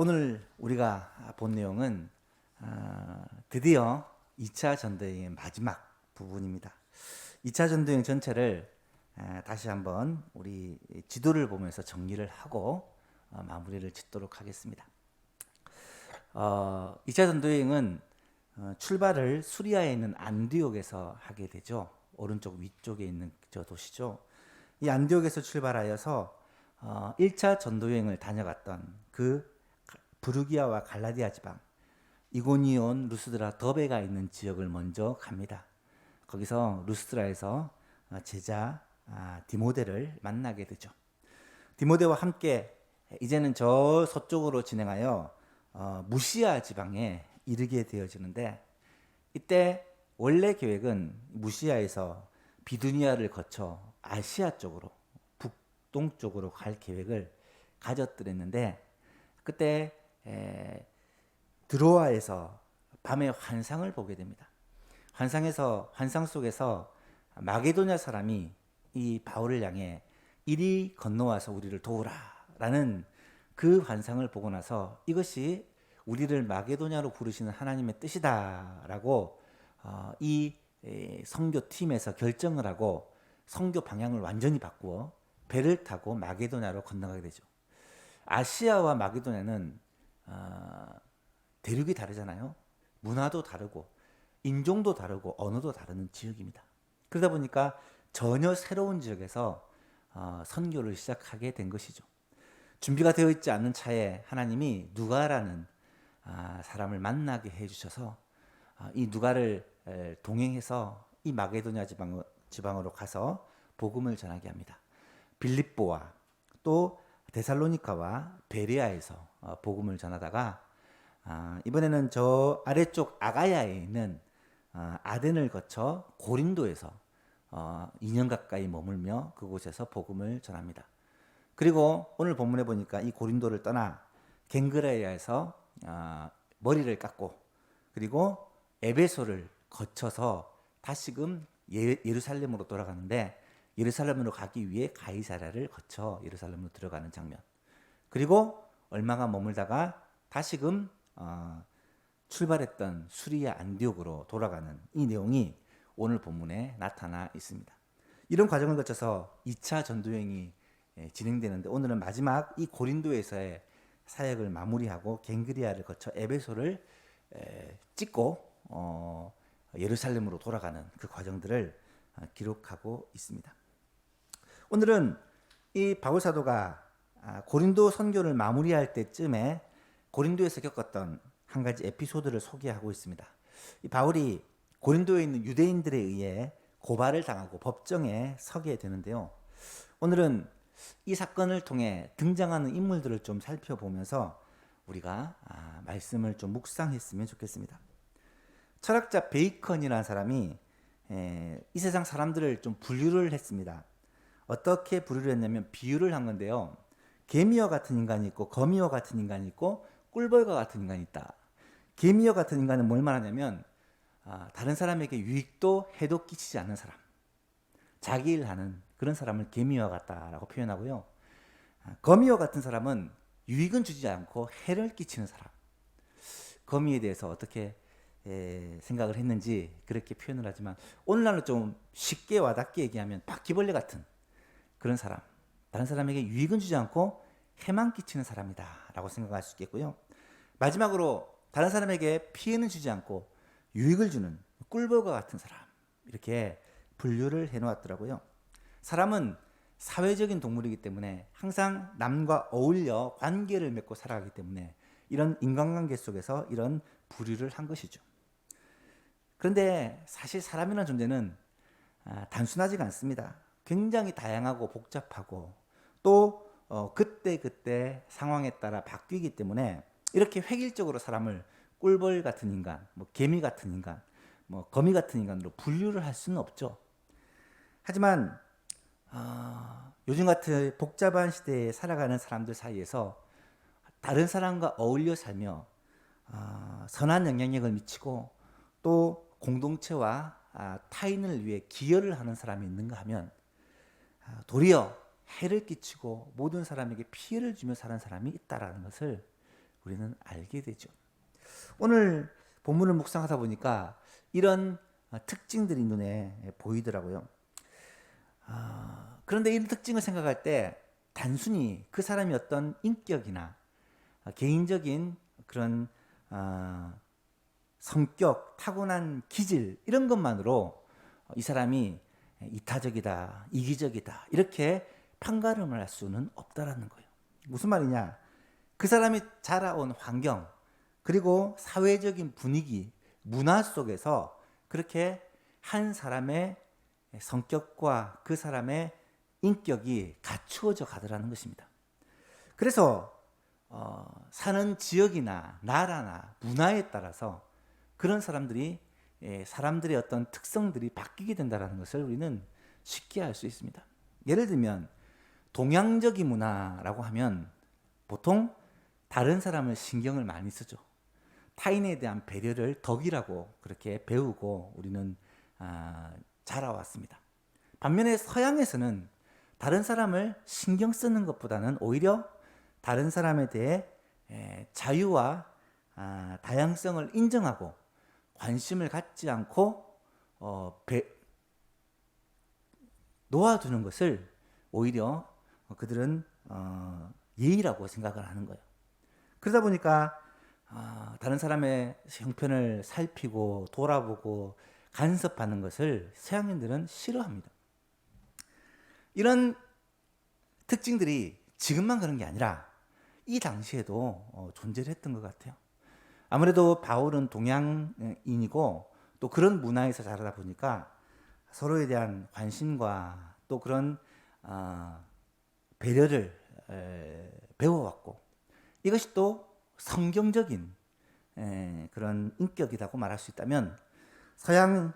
오늘 우리가 본 내용은 드디어 2차 전도여행의 마지막 부분입니다. 2차 전도여행 전체를 다시 한번 우리 지도를 보면서 정리를 하고 마무리를 짓도록 하겠습니다. 2차 전도여행은 출발을 수리아에 있는 안디옥에서 하게 되죠. 오른쪽 위쪽에 있는 저 도시죠. 이 안디옥에서 출발하여서 1차 전도여행을 다녀갔던 그 부르기아와 갈라디아 지방, 이고니온, 루스드라, 더베가 있는 지역을 먼저 갑니다. 거기서 루스드라에서 제자 디모데를 만나게 되죠. 디모데와 함께 이제는 저 서쪽으로 진행하여 무시아 지방에 이르게 되어지는데, 이때 원래 계획은 무시아에서 비두니아를 거쳐 아시아 쪽으로, 북동쪽으로 갈 계획을 가졌더랬는데, 그때 드로아에서 밤에 환상을 보게 됩니다. 환상 속에서 마게도냐 사람이 이 바울을 향해 이리 건너와서 우리를 도우라라는 그 환상을 보고 나서 이것이 우리를 마게도냐로 부르시는 하나님의 뜻이다라고 이 선교팀에서 결정을 하고 선교 방향을 완전히 바꾸어 배를 타고 마게도냐로 건너가게 되죠. 아시아와 마게도냐는 대륙이 다르잖아요. 문화도 다르고 인종도 다르고 언어도 다른 지역입니다. 그러다 보니까 전혀 새로운 지역에서 선교를 시작하게 된 것이죠. 준비가 되어 있지 않은 차에 하나님이 누가라는 사람을 만나게 해주셔서 이 누가를 동행해서 이 마게도냐 지방으로 가서 복음을 전하게 합니다. 빌립보와 또 데살로니카와 베레아에서 복음을 전하다가 이번에는 저 아래쪽 아가야에 있는 아덴을 거쳐 고린도에서 2년 가까이 머물며 그곳에서 복음을 전합니다. 그리고 오늘 본문에 보니까 이 고린도를 떠나 갱그레아에서 머리를 깎고, 그리고 에베소를 거쳐서 다시금 예루살렘으로 돌아가는데, 예루살렘으로 가기 위해 가이사랴를 거쳐 예루살렘으로 들어가는 장면, 그리고 얼마가 머물다가 다시금 출발했던 수리아 안디옥으로 돌아가는 이 내용이 오늘 본문에 나타나 있습니다. 이런 과정을 거쳐서 2차 전도여행이 진행되는데, 오늘은 마지막 이 고린도에서의 사역을 마무리하고 갱그리아를 거쳐 에베소를 찍고 예루살렘으로 돌아가는 그 과정들을 기록하고 있습니다. 오늘은 이 바울 사도가 고린도 선교를 마무리할 때쯤에 고린도에서 겪었던 한 가지 에피소드를 소개하고 있습니다. 이 바울이 고린도에 있는 유대인들에 의해 고발을 당하고 법정에 서게 되는데요. 오늘은 이 사건을 통해 등장하는 인물들을 좀 살펴보면서 우리가 말씀을 좀 묵상했으면 좋겠습니다. 철학자 베이컨이라는 사람이 이 세상 사람들을 좀 분류를 했습니다. 어떻게 분류를 했냐면 비유를 한 건데요. 개미와 같은 인간이 있고 거미와 같은 인간이 있고 꿀벌과 같은 인간이 있다. 개미와 같은 인간은 뭘 말하냐면 다른 사람에게 유익도 해도 끼치지 않는 사람, 자기 일하는 그런 사람을 개미와 같다라고 표현하고요. 거미와 같은 사람은 유익은 주지 않고 해를 끼치는 사람. 거미에 대해서 어떻게 생각을 했는지 그렇게 표현을 하지만, 오늘날로 좀 쉽게 와닿게 얘기하면 바퀴벌레 같은 그런 사람, 다른 사람에게 유익은 주지 않고 해만 끼치는 사람이다 라고 생각할 수 있겠고요. 마지막으로 다른 사람에게 피해는 주지 않고 유익을 주는 꿀벌과 같은 사람, 이렇게 분류를 해놓았더라고요. 사람은 사회적인 동물이기 때문에 항상 남과 어울려 관계를 맺고 살아가기 때문에 이런 인간관계 속에서 이런 분류를 한 것이죠. 그런데 사실 사람이라는 존재는 단순하지가 않습니다. 굉장히 다양하고 복잡하고 또 그때 상황에 따라 바뀌기 때문에 이렇게 획일적으로 사람을 꿀벌 같은 인간, 개미 같은 인간, 거미 같은 인간으로 분류를 할 수는 없죠. 하지만 요즘 같은 복잡한 시대에 살아가는 사람들 사이에서 다른 사람과 어울려 살며 선한 영향력을 미치고 또 공동체와 타인을 위해 기여를 하는 사람이 있는가 하면 도리어 해를 끼치고 모든 사람에게 피해를 주며 사는 사람이 있다라는 것을 우리는 알게 되죠. 오늘 본문을 묵상하다 보니까 이런 특징들이 눈에 보이더라고요. 그런데 이런 특징을 생각할 때 단순히 그 사람이 어떤 인격이나 개인적인 그런 성격, 타고난 기질 이런 것만으로 이 사람이 이타적이다, 이기적이다 이렇게 판가름을 할 수는 없다라는 거예요. 무슨 말이냐? 그 사람이 자라온 환경 그리고 사회적인 분위기, 문화 속에서 그렇게 한 사람의 성격과 그 사람의 인격이 갖추어져 가더라는 것입니다. 그래서 사는 지역이나 나라나 문화에 따라서 그런 사람들이 사람들의 어떤 특성들이 바뀌게 된다는 것을 우리는 쉽게 알 수 있습니다. 예를 들면 동양적인 문화라고 하면 보통 다른 사람을 신경을 많이 쓰죠. 타인에 대한 배려를 덕이라고 그렇게 배우고 우리는 자라왔습니다. 반면에 서양에서는 다른 사람을 신경 쓰는 것보다는 오히려 다른 사람에 대해 자유와 다양성을 인정하고 관심을 갖지 않고 놓아두는 것을 오히려 그들은 예의라고 생각을 하는 거예요. 그러다 보니까 다른 사람의 형편을 살피고 돌아보고 간섭하는 것을 서양인들은 싫어합니다. 이런 특징들이 지금만 그런 게 아니라 이 당시에도 존재를 했던 것 같아요. 아무래도 바울은 동양인이고 또 그런 문화에서 자라다 보니까 서로에 대한 관심과 또 그런 배려를 배워왔고 이것이 또 성경적인 그런 인격이라고 말할 수 있다면 서양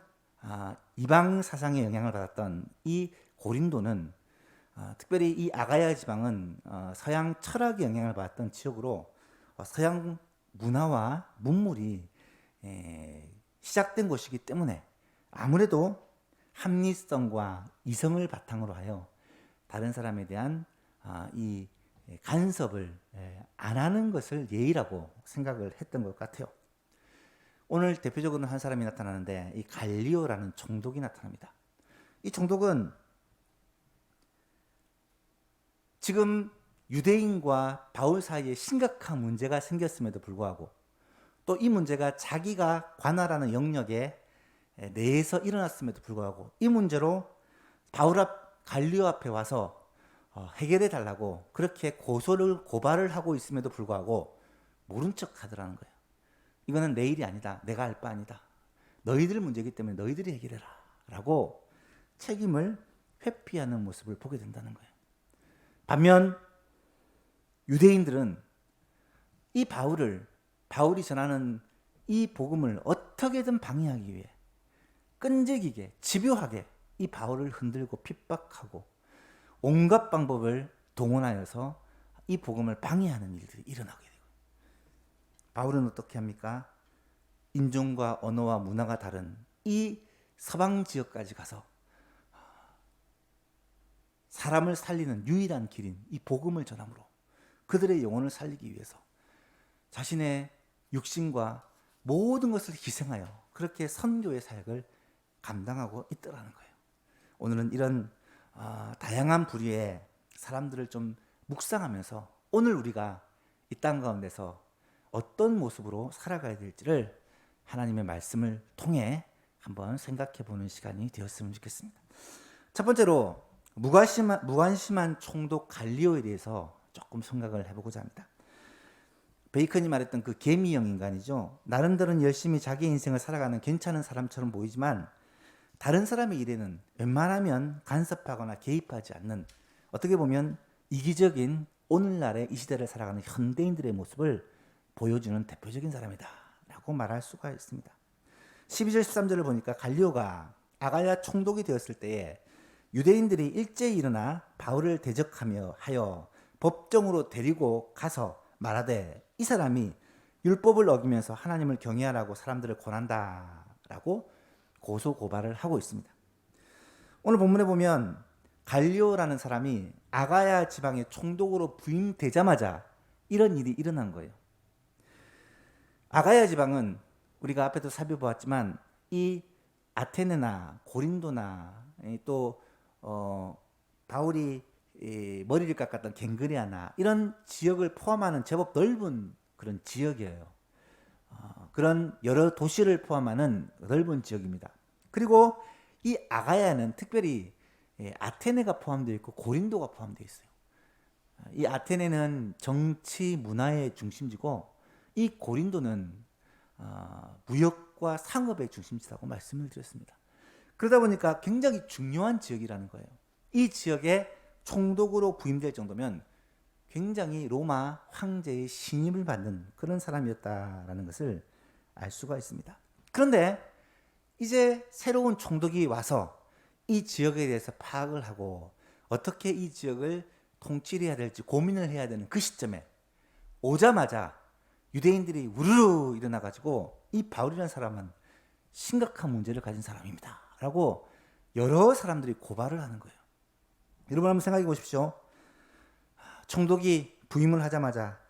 이방 사상의 영향을 받았던 이 고린도는 특별히 이 아가야 지방은 서양 철학의 영향을 받았던 지역으로 서양 문화와 문물이 시작된 곳이기 때문에 아무래도 합리성과 이성을 바탕으로 하여 다른 사람에 대한 이 간섭을 안 하는 것을 예의라고 생각을 했던 것 같아요. 오늘 대표적으로 한 사람이 나타나는데 이 갈리오라는 총독이 나타납니다. 이 총독은 지금 유대인과 바울 사이에 심각한 문제가 생겼음에도 불구하고 또 이 문제가 자기가 관할하는 영역에 내에서 일어났음에도 불구하고 이 문제로 바울 앞 갈리오 앞에 와서 해결해 달라고 그렇게 고발을 하고 있음에도 불구하고 모른 척 하더라는 거예요. 이거는 내 일이 아니다. 내가 할 바 아니다. 너희들 문제이기 때문에 너희들이 해결해라 라고 책임을 회피하는 모습을 보게 된다는 거예요. 반면 유대인들은 이 바울이 전하는 이 복음을 어떻게든 방해하기 위해 끈질기게 집요하게 이 바울을 흔들고 핍박하고 온갖 방법을 동원하여서 이 복음을 방해하는 일들이 일어나게 되고 바울은 어떻게 합니까? 인종과 언어와 문화가 다른 이 서방 지역까지 가서 사람을 살리는 유일한 길인 이 복음을 전함으로 그들의 영혼을 살리기 위해서 자신의 육신과 모든 것을 희생하여 그렇게 선교의 사역을 감당하고 있더라는 거예요. 오늘은 이런 다양한 부류의 사람들을 좀 묵상하면서 오늘 우리가 이 땅 가운데서 어떤 모습으로 살아가야 될지를 하나님의 말씀을 통해 한번 생각해 보는 시간이 되었으면 좋겠습니다. 첫 번째로 무관심한 총독 갈리오에 대해서 조금 생각을 해보고자 합니다. 베이컨이 말했던 그 개미형 인간이죠. 나름대로는 열심히 자기 인생을 살아가는 괜찮은 사람처럼 보이지만 다른 사람의 일에는 웬만하면 간섭하거나 개입하지 않는 어떻게 보면 이기적인 오늘날의 이 시대를 살아가는 현대인들의 모습을 보여주는 대표적인 사람이다 라고 말할 수가 있습니다. 12절 13절을 보니까 갈리오가 아가야 총독이 되었을 때에 유대인들이 일제히 일어나 바울을 대적하며 하여 법정으로 데리고 가서 말하되 이 사람이 율법을 어기면서 하나님을 경외하라고 사람들을 권한다라고 고소 고발을 하고 있습니다. 오늘 본문에 보면 갈리오라는 사람이 아가야 지방의 총독으로 부임되자마자 이런 일이 일어난 거예요. 아가야 지방은 우리가 앞에도 살펴보았지만 이 아테네나 고린도나 또 바울이 머리를 깎았던 갱그레아나 이런 지역을 포함하는 제법 넓은 그런 지역이에요. 그런 여러 도시를 포함하는 넓은 지역입니다. 그리고 이 아가야는 특별히 아테네가 포함되어 있고 고린도가 포함되어 있어요. 이 아테네는 정치 문화의 중심지고 이 고린도는 무역과 상업의 중심지라고 말씀을 드렸습니다. 그러다 보니까 굉장히 중요한 지역이라는 거예요. 이 지역에 총독으로 부임될 정도면 굉장히 로마 황제의 신임을 받는 그런 사람이었다라는 것을 알 수가 있습니다. 그런데 이제 새로운 총독이 와서 이 지역에 대해서 파악을 하고 어떻게 이 지역을 통치를 해야 될지 고민을 해야 되는 그 시점에 오자마자 유대인들이 우르르 일어나가지고 이 바울이라는 사람은 심각한 문제를 가진 사람입니다 라고 여러 사람들이 고발을 하는 거예요. 여러분 한번 생각해 보십시오. 총독이 부임을 하자마자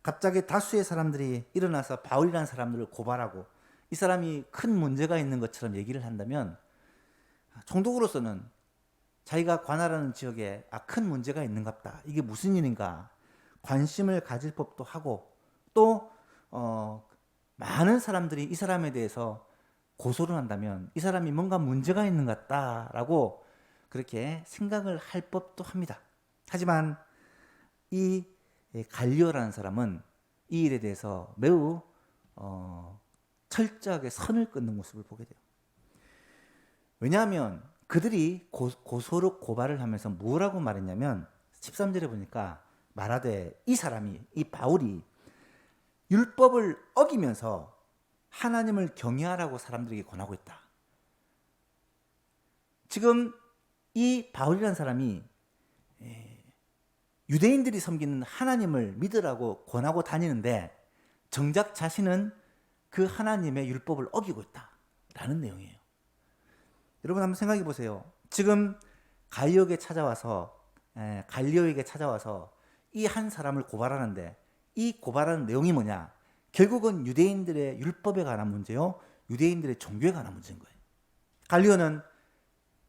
갑자기 다수의 사람들이 일어나서 바울이라는 사람들을 고발하고 이 사람이 큰 문제가 있는 것처럼 얘기를 한다면 총독으로서는 자기가 관할하는 지역에 큰 문제가 있는갑다. 이게 무슨 일인가 관심을 가질 법도 하고 또 많은 사람들이 이 사람에 대해서 고소를 한다면 이 사람이 뭔가 문제가 있는 것 같다라고 그렇게 생각을 할 법도 합니다. 하지만 이 갈리오라는 사람은 이 일에 대해서 매우 철저하게 선을 끊는 모습을 보게 돼요. 왜냐하면 그들이 고소로 고발을 하면서 뭐라고 말했냐면 13절에 보니까 말하되 이 사람이 이 바울이 율법을 어기면서 하나님을 경외하라고 사람들에게 권하고 있다. 지금 이 바울이라는 사람이 유대인들이 섬기는 하나님을 믿으라고 권하고 다니는데 정작 자신은 그 하나님의 율법을 어기고 있다라는 내용이에요. 여러분 한번 생각해 보세요. 지금 갈리오에게 찾아와서 이 한 사람을 고발하는데 이 고발하는 내용이 뭐냐? 결국은 유대인들의 율법에 관한 문제요, 유대인들의 종교에 관한 문제인 거예요. 갈리오는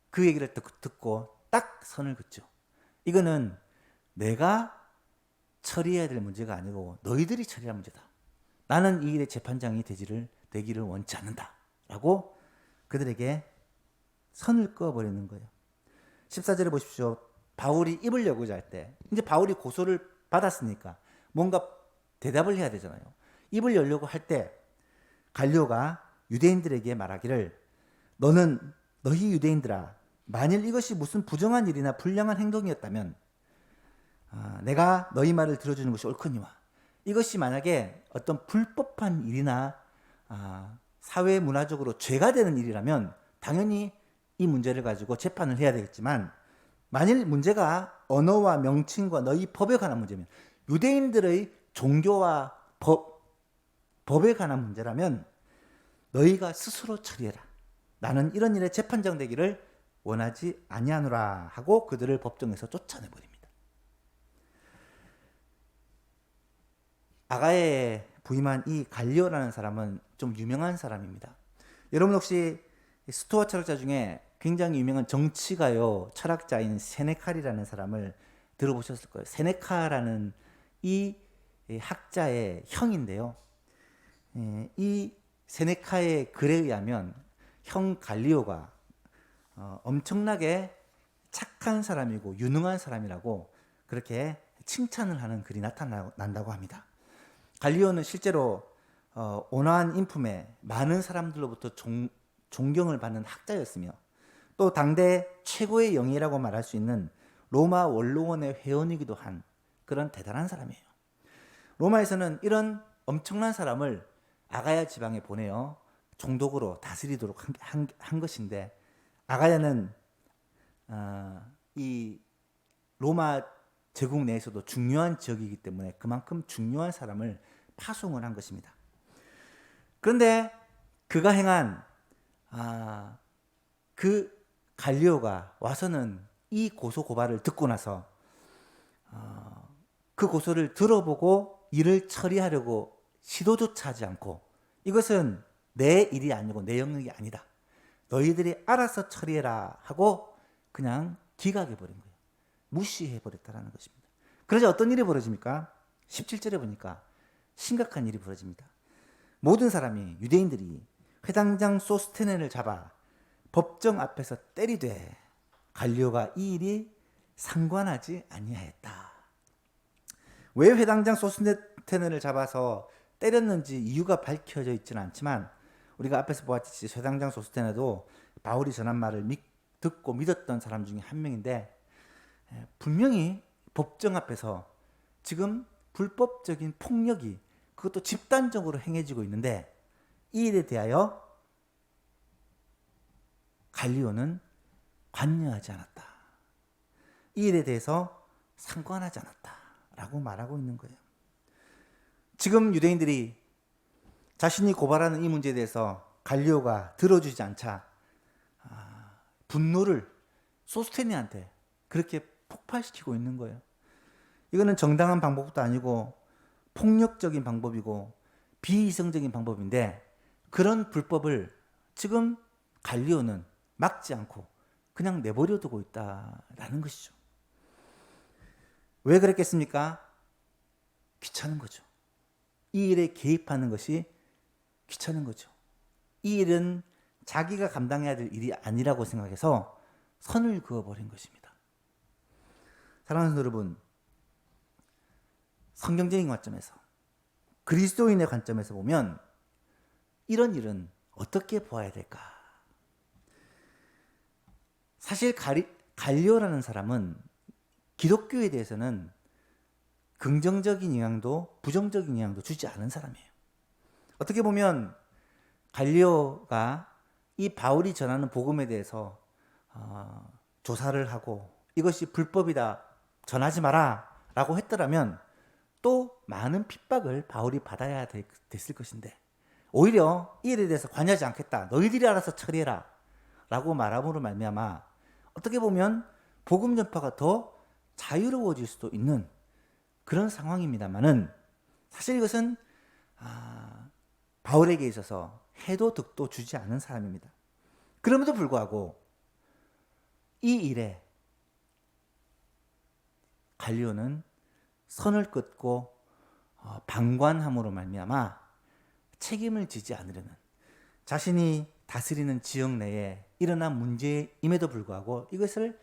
그 얘기를 듣고 딱 선을 긋죠. 이거는 내가 처리해야 될 문제가 아니고 너희들이 처리할 문제다. 나는 이 일의 재판장이 되기를 원치 않는다 라고 그들에게 선을 그어버리는 거예요. 14절에 보십시오. 바울이 입을 열고자 할 때 이제 바울이 고소를 받았으니까 뭔가 대답을 해야 되잖아요. 입을 열려고 할 때 갈리오가 유대인들에게 말하기를 너희 유대인들아, 만일 이것이 무슨 부정한 일이나 불량한 행동이었다면 내가 너희 말을 들어주는 것이 옳거니와 이것이 만약에 어떤 불법한 일이나 사회 문화적으로 죄가 되는 일이라면 당연히 이 문제를 가지고 재판을 해야 되겠지만 만일 문제가 언어와 명칭과 너희 법에 관한 문제면 유대인들의 종교와 법에 관한 문제라면 너희가 스스로 처리해라. 나는 이런 일에 재판장 되기를 원하지 아니하노라 하고 그들을 법정에서 쫓아내버립니다. 아가야에 부임한 이 갈리오라는 사람은 좀 유명한 사람입니다. 여러분 혹시 스토아 철학자 중에 굉장히 유명한 정치가요 철학자인 세네칼이라는 사람을 들어보셨을 거예요. 세네카라는 이 학자의 형인데요. 이 세네카의 글에 의하면 형 갈리오가 엄청나게 착한 사람이고 유능한 사람이라고 그렇게 칭찬을 하는 글이 나타난다고 합니다. 갈리오는 실제로 온화한 인품에 많은 사람들로부터 존경을 받는 학자였으며 또 당대 최고의 영예라고 말할 수 있는 로마 원로원의 회원이기도 한 그런 대단한 사람이에요. 로마에서는 이런 엄청난 사람을 아가야 지방에 보내어 총독으로 다스리도록 한 것인데 아가야는 이 로마 제국 내에서도 중요한 지역이기 때문에 그만큼 중요한 사람을 파송을 한 것입니다. 그런데 그가 행한 그 갈리오가 와서는 이 고소 고발을 듣고 나서 그 고소를 들어보고 일을 처리하려고 시도조차 하지 않고 이것은 내 일이 아니고 내 영역이 아니다. 너희들이 알아서 처리해라 하고 그냥 기각해 버린 거예요. 무시해 버렸다라는 것입니다. 그러자 어떤 일이 벌어집니까? 17절에 보니까 심각한 일이 벌어집니다. 모든 사람이 유대인들이 회당장 소스테네를 잡아 법정 앞에서 때리되 갈리오가 이 일이 상관하지 아니하였다. 왜 회당장 소스테네를 잡아서 때렸는지 이유가 밝혀져 있지는 않지만 우리가 앞에서 보았듯이 회당장 소스테네도 바울이 전한 말을 듣고 믿었던 사람 중에 한 명인데 분명히 법정 앞에서 지금 불법적인 폭력이 그것도 집단적으로 행해지고 있는데 이 일에 대하여 갈리오는 관여하지 않았다. 이 일에 대해서 상관하지 않았다 라고 말하고 있는 거예요. 지금 유대인들이 자신이 고발하는 이 문제에 대해서 갈리오가 들어주지 않자 분노를 소스테네한테 그렇게 폭발시키고 있는 거예요. 이거는 정당한 방법도 아니고 폭력적인 방법이고 비이성적인 방법인데 그런 불법을 지금 갈리오는 막지 않고 그냥 내버려 두고 있다라는 것이죠. 왜 그랬겠습니까? 귀찮은 거죠. 이 일에 개입하는 것이 귀찮은 거죠. 이 일은 자기가 감당해야 될 일이 아니라고 생각해서 선을 그어버린 것입니다. 사랑하는 여러분, 성경적인 관점에서 그리스도인의 관점에서 보면 이런 일은 어떻게 보아야 될까? 사실 갈리오라는 사람은 기독교에 대해서는 긍정적인 영향도 부정적인 영향도 주지 않은 사람이에요. 어떻게 보면 갈리오가 이 바울이 전하는 복음에 대해서 조사를 하고 이것이 불법이다 전하지 마라 라고 했더라면 또 많은 핍박을 바울이 받아야 됐을 것인데 오히려 이 일에 대해서 관여하지 않겠다. 너희들이 알아서 처리해라 라고 말함으로 말미암아 어떻게 보면 복음 전파가 더 자유로워질 수도 있는 그런 상황입니다만은 사실 이것은 바울에게 있어서 해도 득도 주지 않은 사람입니다. 그럼에도 불구하고 이 일에 갈리오는 선을 긋고 방관함으로 말미암아 책임을 지지 않으려는 자신이 다스리는 지역 내에 일어난 문제임에도 불구하고 이것을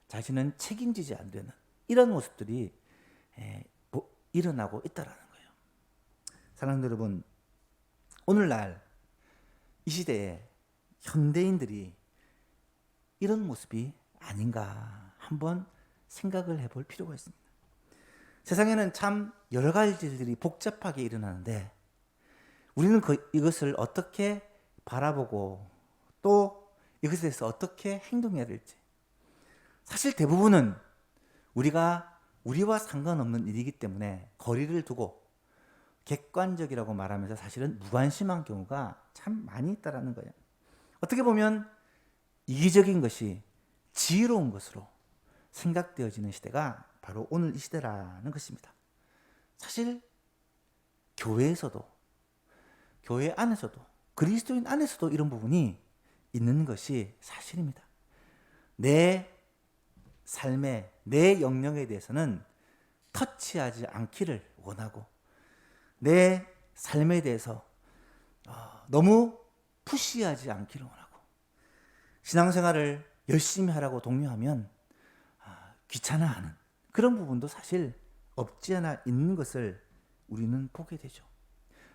자신은 책임지지 않으려는 이런 모습들이 일어나고 있다라는 거예요. 사랑하는 여러분, 오늘날 이 시대에 현대인들이 이런 모습이 아닌가 한번 생각을 해볼 필요가 있습니다. 세상에는 참 여러 가지 일들이 복잡하게 일어나는데 우리는 이것을 어떻게 바라보고 또 이것에 대해서 어떻게 행동해야 될지 사실 대부분은 우리와 상관없는 일이기 때문에 거리를 두고 객관적이라고 말하면서 사실은 무관심한 경우가 참 많이 있다라는 거예요. 어떻게 보면 이기적인 것이 지혜로운 것으로 생각되어지는 시대가 바로 오늘 이 시대라는 것입니다. 사실 교회에서도 교회 안에서도 그리스도인 안에서도 이런 부분이 있는 것이 사실입니다. 내 삶의 내 영역에 대해서는 터치하지 않기를 원하고 내 삶에 대해서 너무 푸시하지 않기를 원하고 신앙생활을 열심히 하라고 독려하면 귀찮아하는 그런 부분도 사실 없지 않아 있는 것을 우리는 보게 되죠.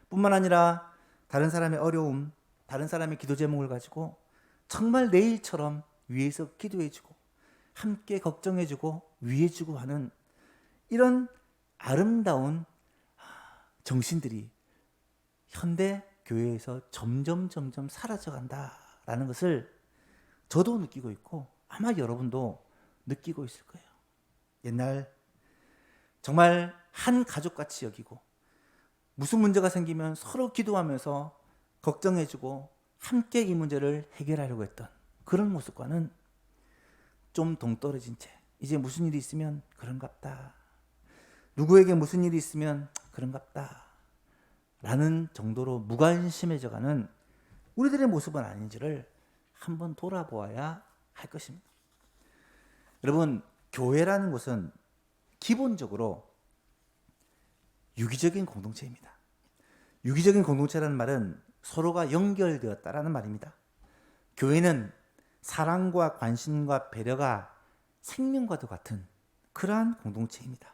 뿐만 아니라 다른 사람의 어려움, 다른 사람의 기도 제목을 가지고 정말 내일처럼 위에서 기도해주고 함께 걱정해주고 위해주고 하는 이런 아름다운 정신들이 현대 교회에서 점점 사라져간다라는 것을 저도 느끼고 있고 아마 여러분도 느끼고 있을 거예요. 옛날 정말 한 가족같이 여기고 무슨 문제가 생기면 서로 기도하면서 걱정해주고 함께 이 문제를 해결하려고 했던 그런 모습과는 좀 동떨어진 채 이제 무슨 일이 있으면 그런갑다. 누구에게 무슨 일이 있으면 그런갑다. 라는 정도로 무관심해져가는 우리들의 모습은 아닌지를 한번 돌아보아야 할 것입니다. 여러분, 교회라는 것은 기본적으로 유기적인 공동체입니다. 유기적인 공동체라는 말은 서로가 연결되었다라는 말입니다. 교회는 사랑과 관심과 배려가 생명과도 같은 그러한 공동체입니다.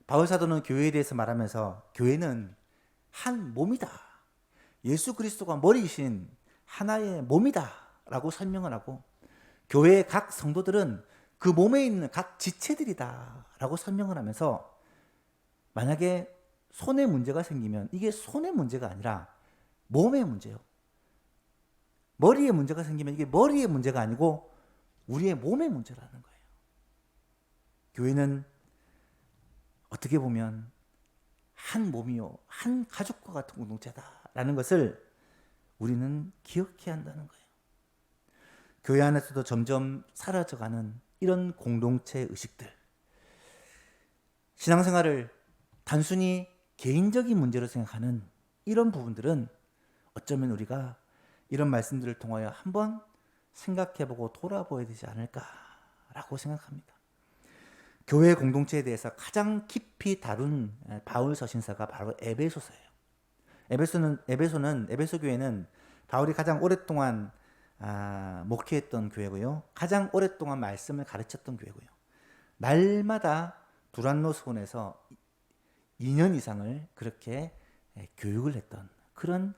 바울 사도는 교회에 대해서 말하면서 교회는 한 몸이다. 예수 그리스도가 머리이신 하나의 몸이다 라고 설명을 하고, 교회의 각 성도들은 그 몸에 있는 각 지체들이다 라고 설명을 하면서, 만약에 손에 문제가 생기면 이게 손의 문제가 아니라 몸의 문제예요. 머리에 문제가 생기면 이게 머리의 문제가 아니고 우리의 몸의 문제라는 거예요. 교회는 어떻게 보면 한 몸이요, 한 가족과 같은 공동체다라는 것을 우리는 기억해야 한다는 거예요. 교회 안에서도 점점 사라져가는 이런 공동체 의식들, 신앙생활을 단순히 개인적인 문제로 생각하는 이런 부분들은 어쩌면 우리가 이런 말씀들을 통하여 한번 생각해보고 돌아보아야 되지 않을까라고 생각합니다. 교회 공동체에 대해서 가장 깊이 다룬 바울 서신서가 바로 에베소서예요. 에베소 교회는 바울이 가장 오랫동안 목회했던 교회고요. 가장 오랫동안 말씀을 가르쳤던 교회고요. 날마다 두란노 수원에서 2년 이상을 그렇게 교육을 했던 그런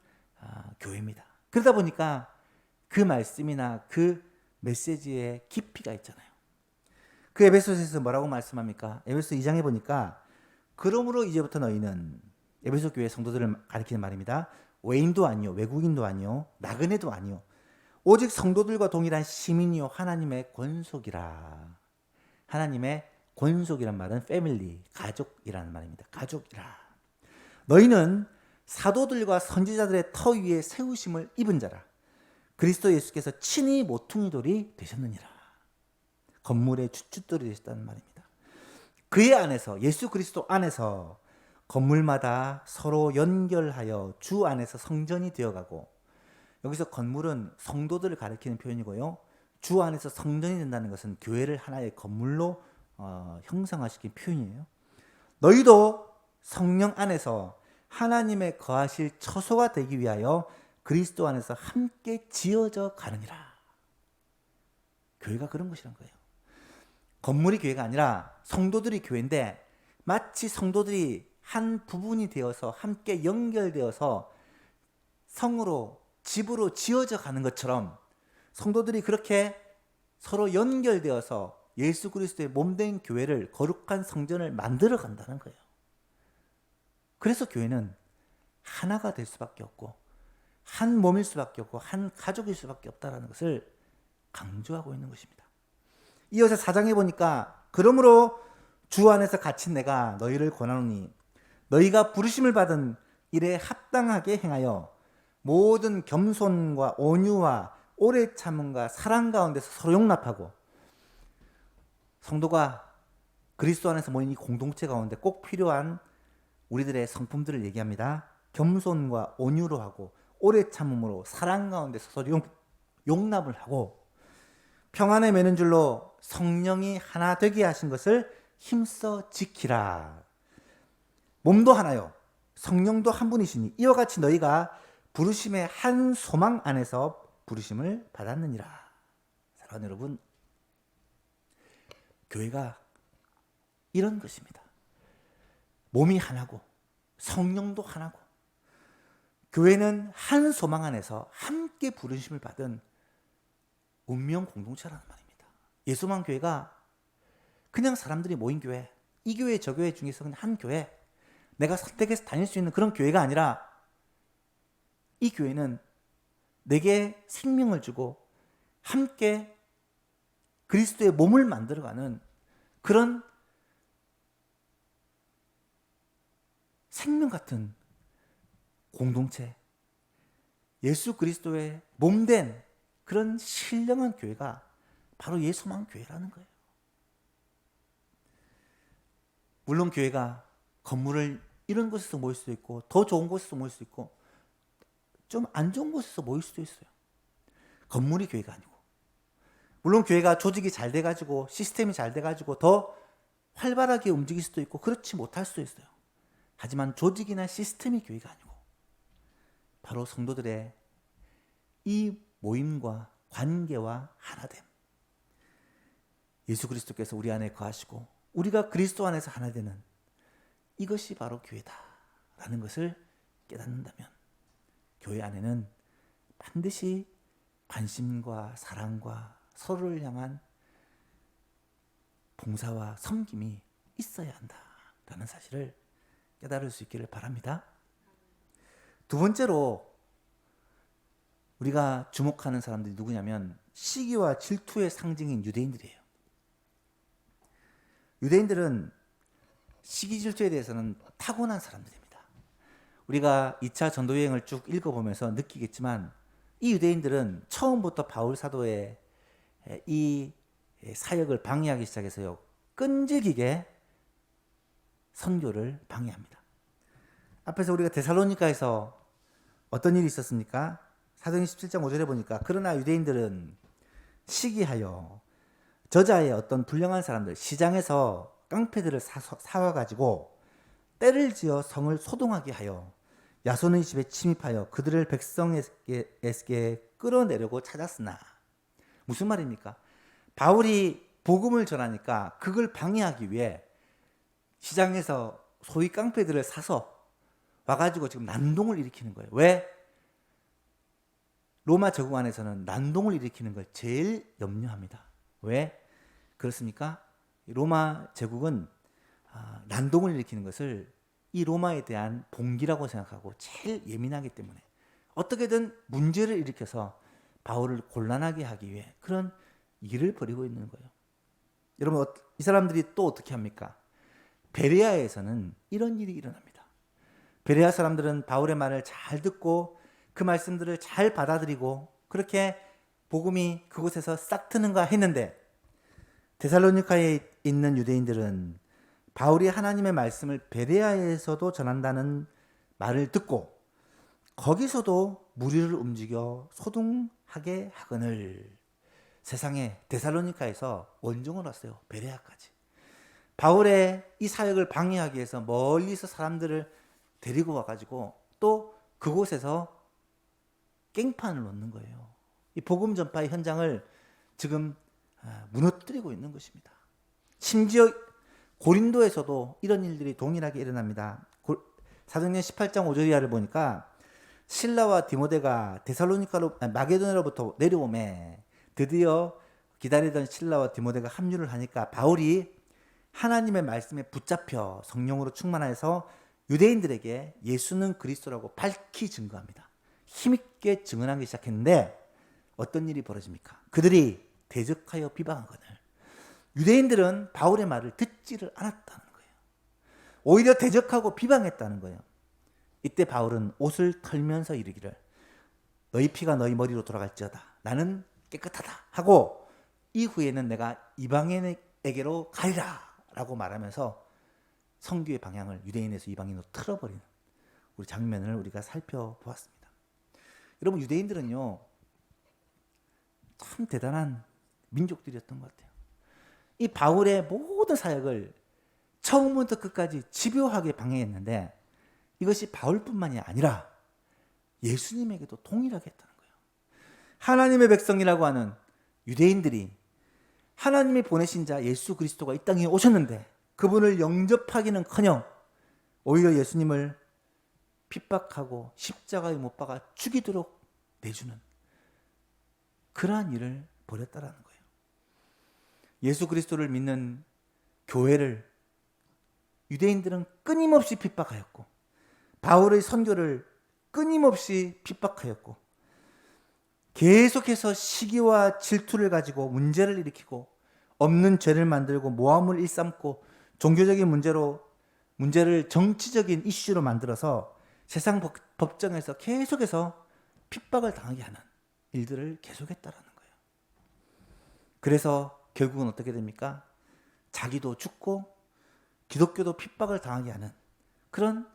교회입니다. 그러다 보니까 그 말씀이나 그 메시지의 깊이가 있잖아요. 그 에베소서에서 뭐라고 말씀합니까? 에베소 2장에 보니까, 그러므로 이제부터 너희는, 에베소 교회 성도들을 가리키는 말입니다. 외인도 아니요, 외국인도 아니요, 나그네도 아니요, 오직 성도들과 동일한 시민이요 하나님의 권속이라. 하나님의 권속이란 말은 패밀리, 가족이라는 말입니다. 가족이라. 너희는 사도들과 선지자들의 터 위에 세우심을 입은 자라. 그리스도 예수께서 친히 모퉁이돌이 되셨느니라. 건물의 주춧돌이 되셨다는 말입니다. 그의 안에서, 예수 그리스도 안에서 건물마다 서로 연결하여 주 안에서 성전이 되어가고, 여기서 건물은 성도들을 가리키는 표현이고요. 주 안에서 성전이 된다는 것은 교회를 하나의 건물로 형상화시킨 표현이에요. 너희도 성령 안에서 하나님의 거하실 처소가 되기 위하여 그리스도 안에서 함께 지어져 가느니라. 교회가 그런 것이란 거예요. 건물이 교회가 아니라 성도들이 교회인데, 마치 성도들이 한 부분이 되어서 함께 연결되어서 성으로, 집으로 지어져 가는 것처럼 성도들이 그렇게 서로 연결되어서 예수 그리스도의 몸된 교회를, 거룩한 성전을 만들어 간다는 거예요. 그래서 교회는 하나가 될 수밖에 없고 한 몸일 수밖에 없고 한 가족일 수밖에 없다는 것을 강조하고 있는 것입니다. 이어서 4장에 보니까, 그러므로 주 안에서 갇힌 내가 너희를 권하노니 너희가 부르심을 받은 일에 합당하게 행하여 모든 겸손과 온유와 오래 참음과 사랑 가운데서 서로 용납하고, 성도가 그리스도 안에서 모인 이 공동체 가운데 꼭 필요한 우리들의 성품들을 얘기합니다. 겸손과 온유로 하고 오래 참음으로 사랑 가운데서 서로 용납을 하고, 평안에 매는 줄로 성령이 하나 되게 하신 것을 힘써 지키라. 몸도 하나요, 성령도 한 분이시니 이와 같이 너희가 부르심의 한 소망 안에서 부르심을 받았느니라. 사랑하는 여러분, 교회가 이런 것입니다. 몸이 하나고 성령도 하나고, 교회는 한 소망 안에서 함께 부르심을 받은 운명 공동체라는 말입니다. 예수만 교회가 그냥 사람들이 모인 교회, 이 교회 저 교회 중에서 그냥 한 교회, 내가 선택해서 다닐 수 있는 그런 교회가 아니라, 이 교회는 내게 생명을 주고 함께 그리스도의 몸을 만들어가는 그런 생명 같은 공동체, 예수 그리스도의 몸된 그런 신령한 교회가 바로 예수만 교회라는 거예요. 물론 교회가 건물을 이런 곳에서 모일 수도 있고 더 좋은 곳에서 모일 수도 있고 좀 안 좋은 곳에서 모일 수도 있어요. 건물이 교회가 아니고. 물론 교회가 조직이 잘 돼가지고 시스템이 잘 돼가지고 더 활발하게 움직일 수도 있고 그렇지 못할 수도 있어요. 하지만 조직이나 시스템이 교회가 아니고 바로 성도들의 이 모임과 관계와 하나됨. 예수 그리스도께서 우리 안에 거하시고 우리가 그리스도 안에서 하나 되는 이것이 바로 교회다라는 것을 깨닫는다면 교회 안에는 반드시 관심과 사랑과 서로를 향한 봉사와 섬김이 있어야 한다라는 사실을 깨달을 수 있기를 바랍니다. 두 번째로 우리가 주목하는 사람들이 누구냐면 시기와 질투의 상징인 유대인들이에요. 유대인들은 시기 질투에 대해서는 타고난 사람들입니다. 우리가 2차 전도 여행을 쭉 읽어보면서 느끼겠지만 이 유대인들은 처음부터 바울 사도의 이 사역을 방해하기 시작해서요. 끈질기게 선교를 방해합니다. 앞에서 우리가 데살로니가에서 어떤 일이 있었습니까? 사도행 17장 5절에 보니까 그러나 유대인들은 시기하여 저자의 어떤 불량한 사람들 시장에서 깡패들을 사와가지고 때를 지어 성을 소동하게 하여 야손의 집에 침입하여 그들을 백성에게 끌어내려고 찾았으나 무슨 말입니까? 바울이 복음을 전하니까 그걸 방해하기 위해 시장에서 소위 깡패들을 사서 와가지고 지금 난동을 일으키는 거예요. 왜? 로마 제국 안에서는 난동을 일으키는 걸 제일 염려합니다. 왜 그렇습니까? 로마 제국은 난동을 일으키는 것을 이 로마에 대한 봉기라고 생각하고 제일 예민하기 때문에 어떻게든 문제를 일으켜서 바울을 곤란하게 하기 위해 그런 일을 벌이고 있는 거예요. 여러분 이 사람들이 또 어떻게 합니까? 베레아에서는 이런 일이 일어납니다. 베레아 사람들은 바울의 말을 잘 듣고 그 말씀들을 잘 받아들이고 그렇게 복음이 그곳에서 싹 트는가 했는데 데살로니가에 있는 유대인들은 바울이 하나님의 말씀을 베레아에서도 전한다는 말을 듣고 거기서도 무리를 움직여 소동하게 하거늘 세상에 데살로니가에서 원종을 왔어요. 베레아까지. 바울의 이 사역을 방해하기 위해서 멀리서 사람들을 데리고 와가지고 또 그곳에서 깽판을 놓는 거예요. 이 복음 전파의 현장을 지금 무너뜨리고 있는 것입니다. 심지어 고린도에서도 이런 일들이 동일하게 일어납니다. 사도행전 18장 5절 이하를 보니까 실라와 디모데가 데살로니가로 마게도냐로부터 내려오매 드디어 기다리던 실라와 디모데가 합류를 하니까 바울이 하나님의 말씀에 붙잡혀 성령으로 충만해서 유대인들에게 예수는 그리스도라고 밝히 증거합니다. 힘있게 증언하기 시작했는데 어떤 일이 벌어집니까? 그들이 대적하여 비방하거늘 유대인들은 바울의 말을 듣지를 않았다는 거예요. 오히려 대적하고 비방했다는 거예요. 이때 바울은 옷을 털면서 이르기를 너희 피가 너희 머리로 돌아갈지어다. 나는 깨끗하다 하고 이후에는 내가 이방인에게로 가리라 라고 말하면서 선교의 방향을 유대인에서 이방인으로 틀어버리는 우리 장면을 우리가 살펴보았습니다. 여러분 유대인들은요 참 대단한 민족들이었던 것 같아요. 이 바울의 모든 사역을 처음부터 끝까지 집요하게 방해했는데 이것이 바울뿐만이 아니라 예수님에게도 동일하게 했다는 거예요. 하나님의 백성이라고 하는 유대인들이 하나님이 보내신 자 예수 그리스도가 이 땅에 오셨는데 그분을 영접하기는커녕 오히려 예수님을 핍박하고 십자가에 못 박아 죽이도록 내주는 그러한 일을 벌였다라는 거예요. 예수 그리스도를 믿는 교회를 유대인들은 끊임없이 핍박하였고 바울의 선교를 끊임없이 핍박하였고 계속해서 시기와 질투를 가지고 문제를 일으키고 없는 죄를 만들고 모함을 일삼고 종교적인 문제를 정치적인 이슈로 만들어서 세상 법정에서 계속해서 핍박을 당하게 하는 일들을 계속했다라는 거예요. 그래서 결국은 어떻게 됩니까? 자기도 죽고 기독교도 핍박을 당하게 하는 그런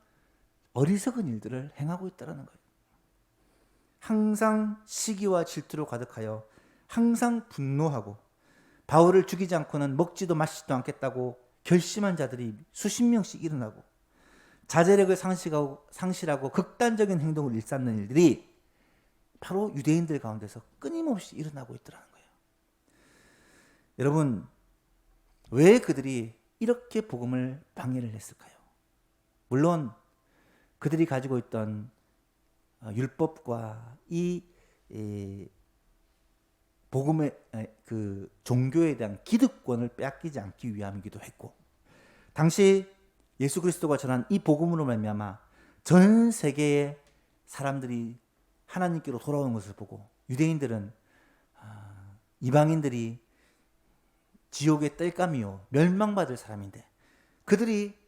어리석은 일들을 행하고 있다는 거예요. 항상 시기와 질투로 가득하여 항상 분노하고 바울을 죽이지 않고는 먹지도 마시지도 않겠다고 결심한 자들이 수십 명씩 일어나고 자제력을 상실하고 극단적인 행동을 일삼는 일들이 바로 유대인들 가운데서 끊임없이 일어나고 있더라는 거예요. 여러분, 왜 그들이 이렇게 복음을 방해를 했을까요? 물론 그들이 가지고 있던 율법과 이 복음의 그 종교에 대한 기득권을 빼앗기지 않기 위함이기도 했고, 당시 예수 그리스도가 전한 이 복음으로 말미암아 전 세계의 사람들이 하나님께로 돌아오는 것을 보고 유대인들은 이방인들이 지옥의 땔감이요 멸망받을 사람인데 그들이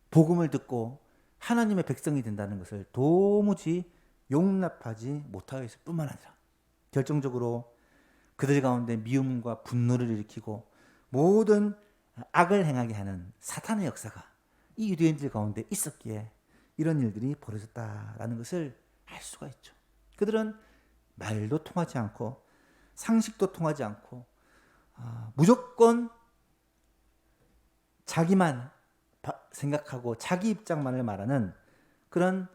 복음을 듣고 하나님의 백성이 된다는 것을 도무지 용납하지 못하였을 뿐만 아니라 결정적으로 그들 가운데 미움과 분노를 일으키고 모든 악을 행하게 하는 사탄의 역사가 이 유대인들 가운데 있었기에 이런 일들이 벌어졌다라는 것을 알 수가 있죠. 그들은 말도 통하지 않고 상식도 통하지 않고 무조건 자기만 생각하고 자기 입장만을 말하는 그런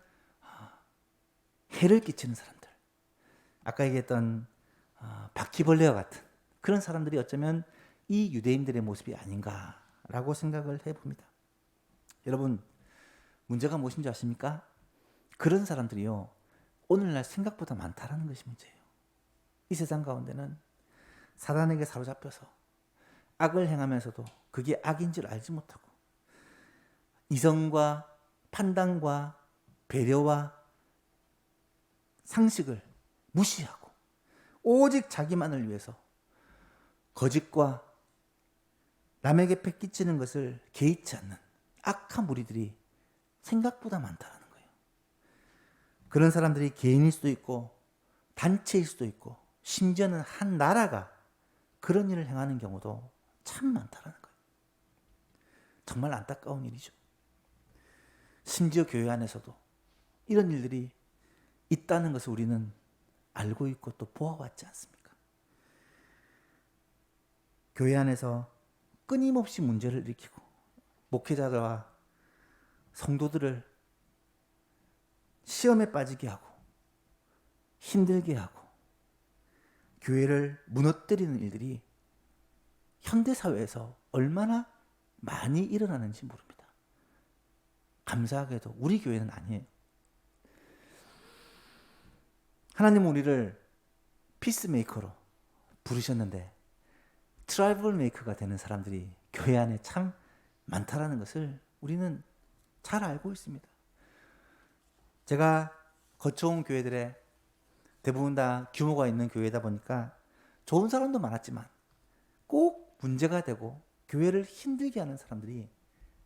해를 끼치는 사람들, 아까 얘기했던 바퀴벌레와 같은 그런 사람들이 어쩌면 이 유대인들의 모습이 아닌가라고 생각을 해봅니다. 여러분, 문제가 무엇인지 아십니까? 그런 사람들이요 오늘날 생각보다 많다라는 것이 문제예요. 이 세상 가운데는 사단에게 사로잡혀서 악을 행하면서도 그게 악인 줄 알지 못하고 이성과 판단과 배려와 상식을 무시하고 오직 자기만을 위해서 거짓과 남에게 패끼치는 것을 개의치 않는 악한 무리들이 생각보다 많다는 거예요. 그런 사람들이 개인일 수도 있고 단체일 수도 있고 심지어는 한 나라가 그런 일을 행하는 경우도 참 많다는 거예요. 정말 안타까운 일이죠. 심지어 교회 안에서도 이런 일들이 있다는 것을 우리는 알고 있고 또 보아왔지 않습니까? 교회 안에서 끊임없이 문제를 일으키고 목회자들과 성도들을 시험에 빠지게 하고 힘들게 하고 교회를 무너뜨리는 일들이 현대사회에서 얼마나 많이 일어나는지 모릅니다. 감사하게도 우리 교회는 아니에요. 하나님은 우리를 피스메이커로 부르셨는데 트러블 메이커가 되는 사람들이 교회 안에 참 많다라는 것을 우리는 잘 알고 있습니다. 제가 거쳐온 교회들의 대부분 다 규모가 있는 교회다 보니까 좋은 사람도 많았지만 꼭 문제가 되고 교회를 힘들게 하는 사람들이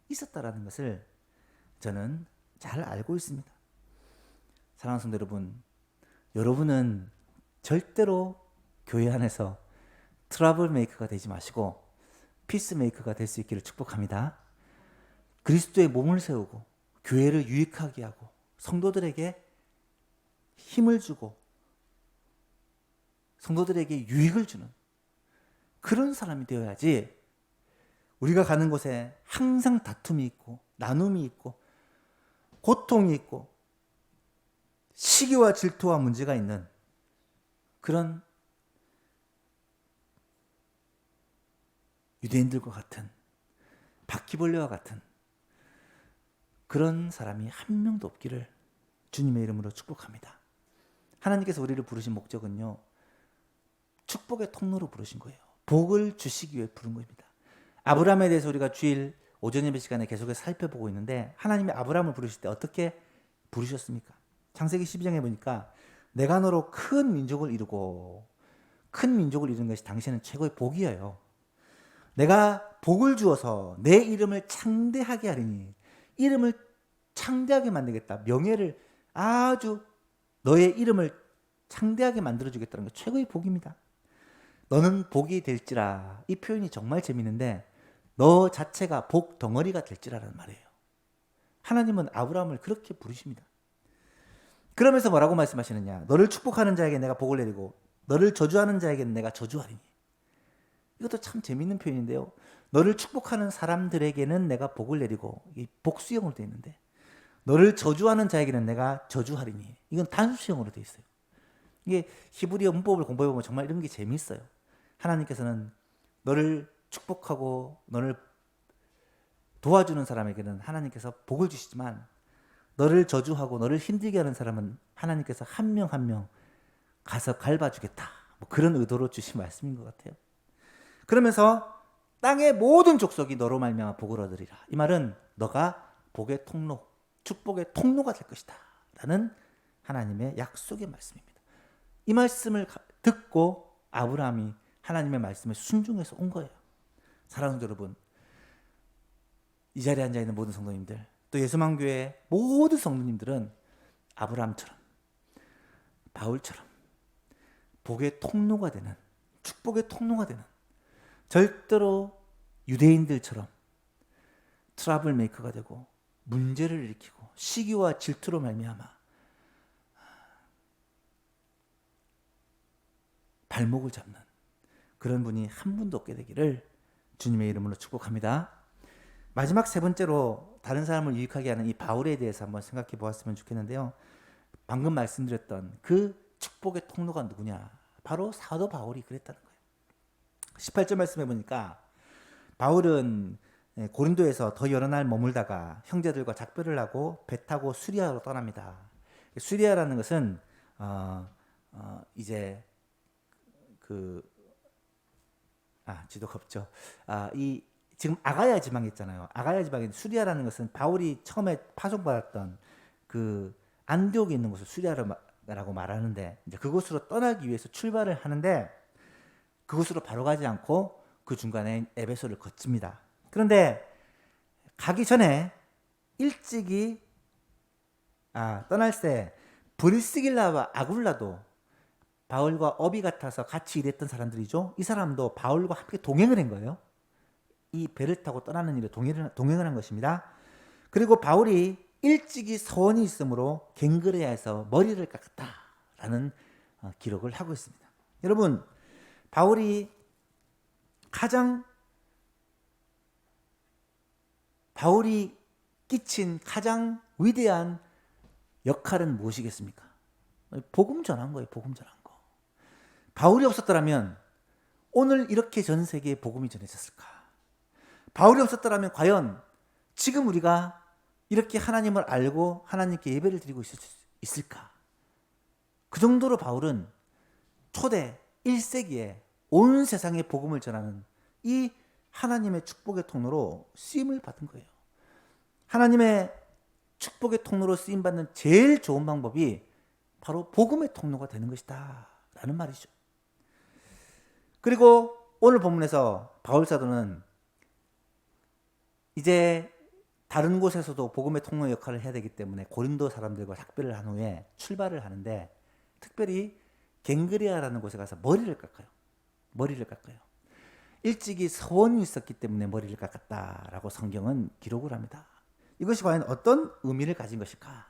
있었다라는 것을 저는 잘 알고 있습니다. 사랑하는 성도 여러분, 여러분은 절대로 교회 안에서 트러블 메이커가 되지 마시고 피스 메이커가 될 수 있기를 축복합니다. 그리스도의 몸을 세우고 교회를 유익하게 하고 성도들에게 힘을 주고 성도들에게 유익을 주는 그런 사람이 되어야지 우리가 가는 곳에 항상 다툼이 있고 나눔이 있고 고통이 있고 시기와 질투와 문제가 있는 그런 유대인들과 같은 바퀴벌레와 같은 그런 사람이 한 명도 없기를 주님의 이름으로 축복합니다. 하나님께서 우리를 부르신 목적은요, 축복의 통로로 부르신 거예요. 복을 주시기 위해 부른 겁니다. 아브라함에 대해서 우리가 주일 오전 예배 시간에 계속해서 살펴보고 있는데 하나님이 아브라함을 부르실 때 어떻게 부르셨습니까? 창세기 12장에 보니까 내가 너로 큰 민족을 이루고 큰 민족을 이루는 것이 당신은 최고의 복이에요. 내가 복을 주어서 내 이름을 창대하게 하리니 이름을 창대하게 만들겠다. 명예를 아주 너의 이름을 창대하게 만들어주겠다는 게 최고의 복입니다. 너는 복이 될지라. 이 표현이 정말 재밌는데 너 자체가 복 덩어리가 될지라는 말이에요. 하나님은 아브라함을 그렇게 부르십니다. 그러면서 뭐라고 말씀하시느냐? 너를 축복하는 자에게 내가 복을 내리고 너를 저주하는 자에게는 내가 저주하리니. 이것도 참 재밌는 표현인데요. 너를 축복하는 사람들에게는 내가 복을 내리고, 이 복수형으로 되어 있는데, 너를 저주하는 자에게는 내가 저주하리니. 이건 단수형으로 되어 있어요. 이게 히브리어 문법을 공부해 보면 정말 이런 게 재미있어요. 하나님께서는 너를 축복하고 너를 도와주는 사람에게는 하나님께서 복을 주시지만, 너를 저주하고 너를 힘들게 하는 사람은 하나님께서 한 명 한 명 가서 갚아주겠다. 뭐 그런 의도로 주신 말씀인 것 같아요. 그러면서 땅의 모든 족속이 너로 말미암아 복을 얻으리라. 이 말은 너가 복의 통로, 축복의 통로가 될 것이다 라는 하나님의 약속의 말씀입니다. 이 말씀을 듣고 아브라함이 하나님의 말씀에 순종해서 온 거예요. 사랑하는 여러분, 이 자리에 앉아있는 모든 성도님들, 또 예수만교회 모든 성도님들은 아브라함처럼, 바울처럼 복의 통로가 되는, 축복의 통로가 되는, 절대로 유대인들처럼 트러블 메이커가 되고 문제를 일으키고 시기와 질투로 말미암아 발목을 잡는 그런 분이 한 분도 없게 되기를 주님의 이름으로 축복합니다. 마지막 세 번째로 다른 사람을 유익하게 하는 이 바울에 대해서 한번 생각해 보았으면 좋겠는데요. 방금 말씀드렸던 그 축복의 통로가 누구냐? 바로 사도 바울이 그랬다는 거예요. 18절 말씀해 보니까 바울은 고린도에서 더 여러 날 머물다가 형제들과 작별을 하고 배 타고 수리아로 떠납니다. 수리아라는 것은 이제 지도가 없죠. 이 지금 아가야 지방 있잖아요. 아가야 지방에 수리아라는 것은 바울이 처음에 파송받았던 그 안디옥에 있는 곳을 수리아라고 말하는데, 이제 그곳으로 떠나기 위해서 출발을 하는데 그곳으로 바로 가지 않고 그 중간에 에베소를 거칩니다. 그런데 가기 전에 일찍이 떠날 때 브리스길라와 아굴라도 바울과 업이 같아서 같이 일했던 사람들이죠. 이 사람도 바울과 함께 동행을 한 거예요. 이 배를 타고 떠나는 일에 동행을 한 것입니다. 그리고 바울이 일찍이 서원이 있으므로 갱그레아에서 머리를 깎았다라는 기록을 하고 있습니다. 여러분, 바울이 끼친 가장 위대한 역할은 무엇이겠습니까? 복음 전한 거예요. 복음 전한 거. 바울이 없었더라면 오늘 이렇게 전 세계에 복음이 전해졌을까? 바울이 없었더라면 과연 지금 우리가 이렇게 하나님을 알고 하나님께 예배를 드리고 있을까? 그 정도로 바울은 초대 1세기에 온 세상에 복음을 전하는 이 하나님의 축복의 통로로 쓰임을 받은 거예요. 하나님의 축복의 통로로 쓰임받는 제일 좋은 방법이 바로 복음의 통로가 되는 것이다 라는 말이죠. 그리고 오늘 본문에서 바울 사도는 이제 다른 곳에서도 복음의 통로 역할을 해야 되기 때문에 고린도 사람들과 작별을 한 후에 출발을 하는데, 특별히 갱그레아라는 곳에 가서 머리를 깎아요. 일찍이 서원이 있었기 때문에 머리를 깎았다라고 성경은 기록을 합니다. 이것이 과연 어떤 의미를 가진 것일까?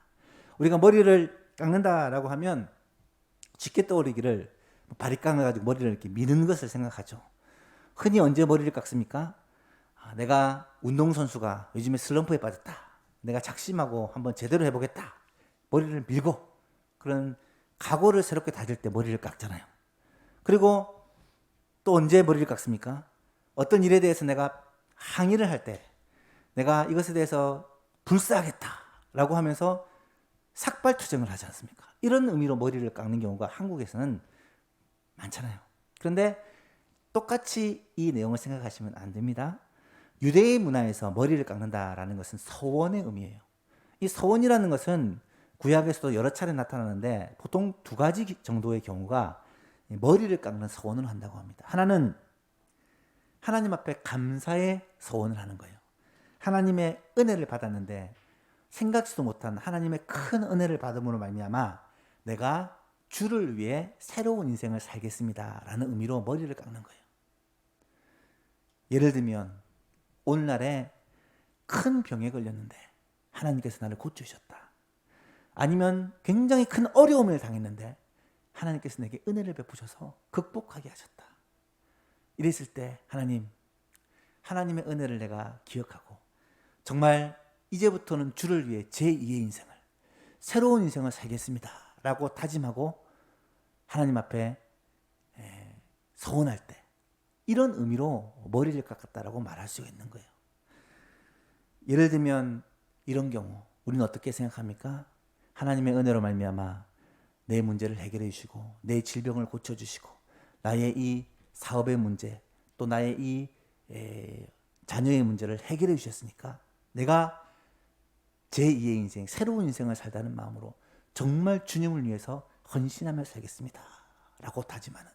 우리가 머리를 깎는다라고 하면 쉽게 떠오르기를 바리깡을 가지고 머리를 이렇게 미는 것을 생각하죠. 흔히 언제 머리를 깎습니까? 내가 운동선수가 요즘에 슬럼프에 빠졌다. 내가 작심하고 한번 제대로 해보겠다. 머리를 밀고 그런 각오를 새롭게 다질 때 머리를 깎잖아요. 그리고 또 언제 머리를 깎습니까? 어떤 일에 대해서 내가 항의를 할 때, 내가 이것에 대해서 불사하겠다라고 하면서 삭발투쟁을 하지 않습니까? 이런 의미로 머리를 깎는 경우가 한국에서는 많잖아요. 그런데 똑같이 이 내용을 생각하시면 안 됩니다. 유대의 문화에서 머리를 깎는다라는 것은 서원의 의미예요. 이 서원이라는 것은 구약에서도 여러 차례 나타나는데 보통 두 가지 정도의 경우가 머리를 깎는 서원을 한다고 합니다. 하나는 하나님 앞에 감사의 서원을 하는 거예요. 하나님의 은혜를 받았는데 생각지도 못한 하나님의 큰 은혜를 받음으로 말미암아 내가 주를 위해 새로운 인생을 살겠습니다 라는 의미로 머리를 깎는 거예요. 예를 들면 오늘날에 큰 병에 걸렸는데 하나님께서 나를 고쳐주셨다. 아니면 굉장히 큰 어려움을 당했는데 하나님께서 내게 은혜를 베푸셔서 극복하게 하셨다. 이랬을 때 하나님의 은혜를 내가 기억하고 정말 이제부터는 주를 위해 제2의 인생을, 새로운 인생을 살겠습니다 라고 다짐하고 하나님 앞에 서원할 때 이런 의미로 머리를 깎았다라고 말할 수가 있는 거예요. 예를 들면 이런 경우 우리는 어떻게 생각합니까? 하나님의 은혜로 말미암아 내 문제를 해결해 주시고 내 질병을 고쳐주시고 나의 이 사업의 문제 또 나의 이 자녀의 문제를 해결해 주셨으니까 내가 제2의 인생, 새로운 인생을 살다는 마음으로 정말 주님을 위해서 헌신하며 살겠습니다 라고 다짐하는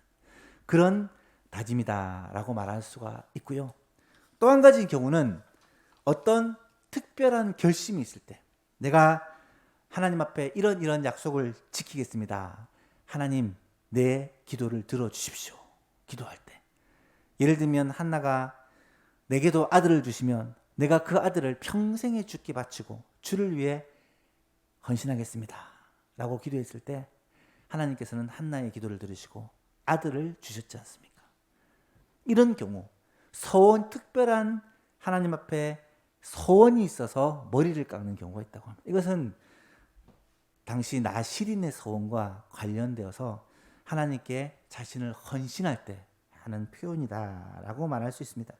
그런 다짐이다 라고 말할 수가 있고요. 또 한 가지 경우는 어떤 특별한 결심이 있을 때 내가 하나님 앞에 이런 약속을 지키겠습니다. 하나님 내 기도를 들어주십시오. 기도할 때 예를 들면 한나가 내게도 아들을 주시면 내가 그 아들을 평생의 주께 바치고 주를 위해 헌신하겠습니다 라고 기도했을 때 하나님께서는 한나의 기도를 들으시고 아들을 주셨지 않습니까? 이런 경우 특별한 하나님 앞에 서원이 있어서 머리를 깎는 경우가 있다고 합니다. 이것은 당시 나시린의 서원과 관련되어서 하나님께 자신을 헌신할 때 하는 표현이다라고 말할 수 있습니다.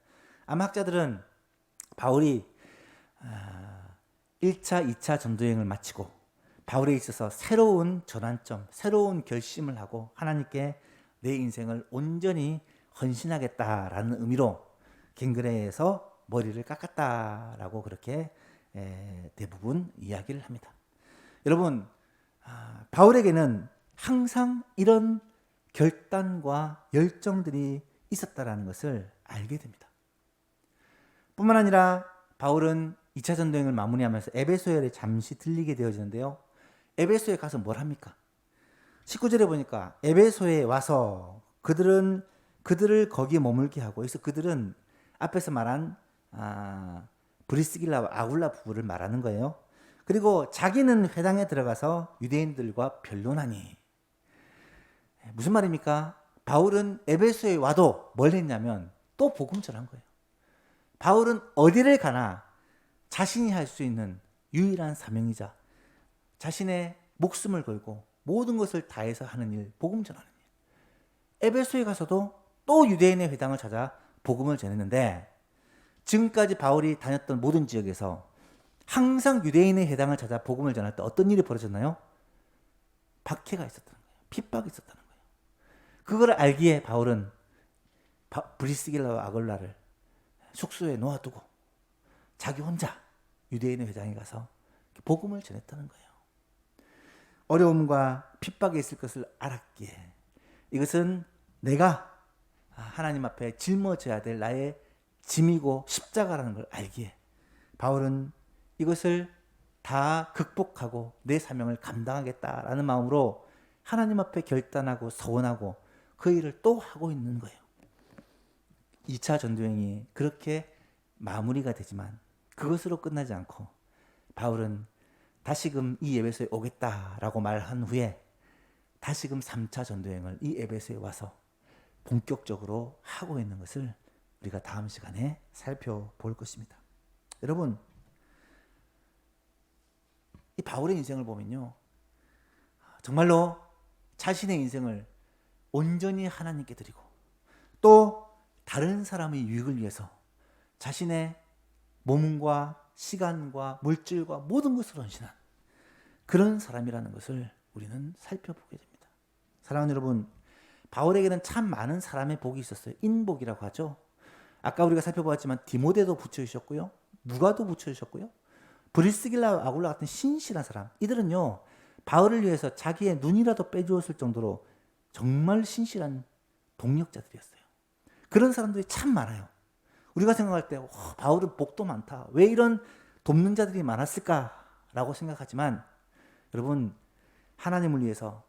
아마 학자들은 바울이 1차, 2차 전도여행을 마치고 바울에 있어서 새로운 전환점, 새로운 결심을 하고 하나님께 내 인생을 온전히 헌신하겠다라는 의미로 갱그레에서 머리를 깎았다라고 그렇게 대부분 이야기를 합니다. 여러분, 바울에게는 항상 이런 결단과 열정들이 있었다라는 것을 알게 됩니다. 뿐만 아니라 바울은 2차 전도여행을 마무리하면서 에베소에 잠시 들리게 되어지는데요. 에베소에 가서 뭘 합니까? 19절에 보니까 에베소에 와서 그들을 거기에 머물게 하고, 그래서 그들은 앞에서 말한 브리스길라와 아굴라 부부를 말하는 거예요. 그리고 자기는 회당에 들어가서 유대인들과 변론하니. 무슨 말입니까? 바울은 에베소에 와도 뭘 했냐면 또 복음 전한 거예요. 바울은 어디를 가나 자신이 할 수 있는 유일한 사명이자 자신의 목숨을 걸고 모든 것을 다해서 하는 일, 복음 전하는 일. 에베소에 가서도 또 유대인의 회당을 찾아 복음을 전했는데, 지금까지 바울이 다녔던 모든 지역에서 항상 유대인의 회당을 찾아 복음을 전할 때 어떤 일이 벌어졌나요? 박해가 있었다는 거예요. 핍박이 있었다는 거예요. 그걸 알기에 바울은 브리스길라와 아굴라를 숙소에 놓아두고 자기 혼자 유대인의 회당에 가서 복음을 전했다는 거예요. 어려움과 핍박이 있을 것을 알았기에 이것은 내가 하나님 앞에 짊어져야 될 나의 짐이고 십자가라는 걸 알기에 바울은 이것을 다 극복하고 내 사명을 감당하겠다라는 마음으로 하나님 앞에 결단하고 서원하고 그 일을 또 하고 있는 거예요. 2차 전도여행이 그렇게 마무리가 되지만 그것으로 끝나지 않고 바울은 다시금 이 에베소에 오겠다라고 말한 후에 다시금 3차 전도여행을 이 에베소에 와서 본격적으로 하고 있는 것을 우리가 다음 시간에 살펴볼 것입니다. 여러분, 이 바울의 인생을 보면요, 정말로 자신의 인생을 온전히 하나님께 드리고 또 다른 사람의 유익을 위해서 자신의 몸과 시간과 물질과 모든 것을 헌신한 그런 사람이라는 것을 우리는 살펴보게 됩니다. 사랑하는 여러분, 바울에게는 참 많은 사람의 복이 있었어요. 인복이라고 하죠. 아까 우리가 살펴보았지만 디모데도 붙여주셨고요, 누가도 붙여주셨고요, 브리스길라와 아굴라 같은 신실한 사람, 이들은요 바울을 위해서 자기의 눈이라도 빼주었을 정도로 정말 신실한 동력자들이었어요. 그런 사람들이 참 많아요. 우리가 생각할 때 바울은 복도 많다, 왜 이런 돕는 자들이 많았을까라고 생각하지만, 여러분, 하나님을 위해서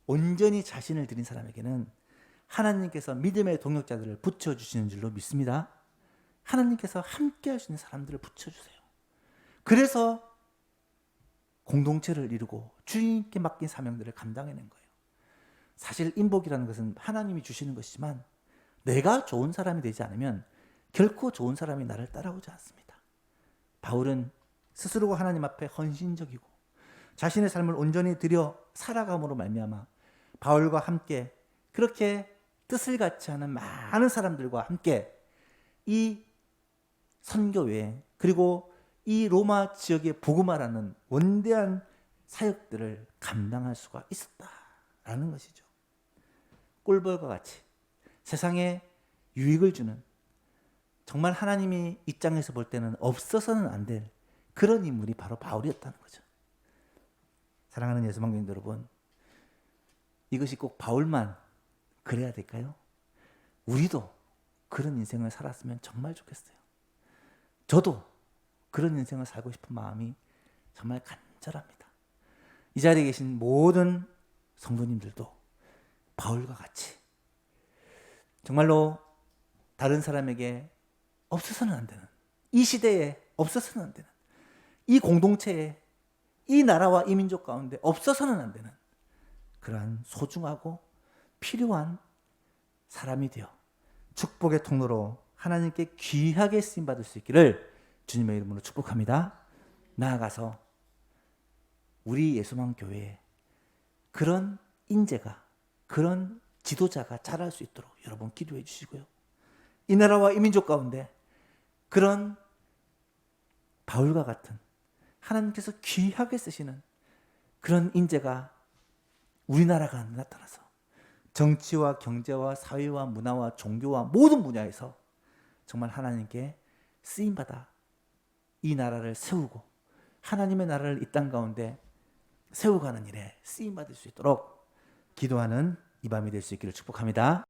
온전히 자신을 드린 사람에게는 하나님께서 믿음의 동력자들을 붙여주시는 줄로 믿습니다. 하나님께서 함께 할 수 있는 사람들을 붙여주세요. 그래서 공동체를 이루고 주님께 맡긴 사명들을 감당해낸 거예요. 사실 인복이라는 것은 하나님이 주시는 것이지만 내가 좋은 사람이 되지 않으면 결코 좋은 사람이 나를 따라오지 않습니다. 바울은 스스로가 하나님 앞에 헌신적이고 자신의 삶을 온전히 들여 살아감으로 말미암아 바울과 함께 그렇게 뜻을 같이 하는 많은 사람들과 함께 이 선교 여행 그리고 이 로마 지역의 복음화라는 원대한 사역들을 감당할 수가 있었다라는 것이죠. 꿀벌과 같이 세상에 유익을 주는 정말 하나님이 입장에서 볼 때는 없어서는 안 될 그런 인물이 바로 바울이었다는 거죠. 사랑하는 예수방송 여러분, 이것이 꼭 바울만 그래야 될까요? 우리도 그런 인생을 살았으면 정말 좋겠어요. 저도 그런 인생을 살고 싶은 마음이 정말 간절합니다. 이 자리에 계신 모든 성도님들도 바울과 같이 정말로 다른 사람에게 없어서는 안 되는, 이 시대에 없어서는 안 되는, 이 공동체에 이 나라와 이 민족 가운데 없어서는 안 되는 그러한 소중하고 필요한 사람이 되어 축복의 통로로 하나님께 귀하게 쓰임받을 수 있기를 주님의 이름으로 축복합니다. 나아가서 우리 예수만 교회에 그런 인재가, 그런 지도자가 자랄 수 있도록 여러분 기도해 주시고요. 이 나라와 이 민족 가운데 그런 바울과 같은 하나님께서 귀하게 쓰시는 그런 인재가 우리나라가 나타나서 정치와 경제와 사회와 문화와 종교와 모든 분야에서 정말 하나님께 쓰임받아 이 나라를 세우고 하나님의 나라를 이 땅 가운데 세워가는 일에 쓰임받을 수 있도록 기도하는 이 밤이 될 수 있기를 축복합니다.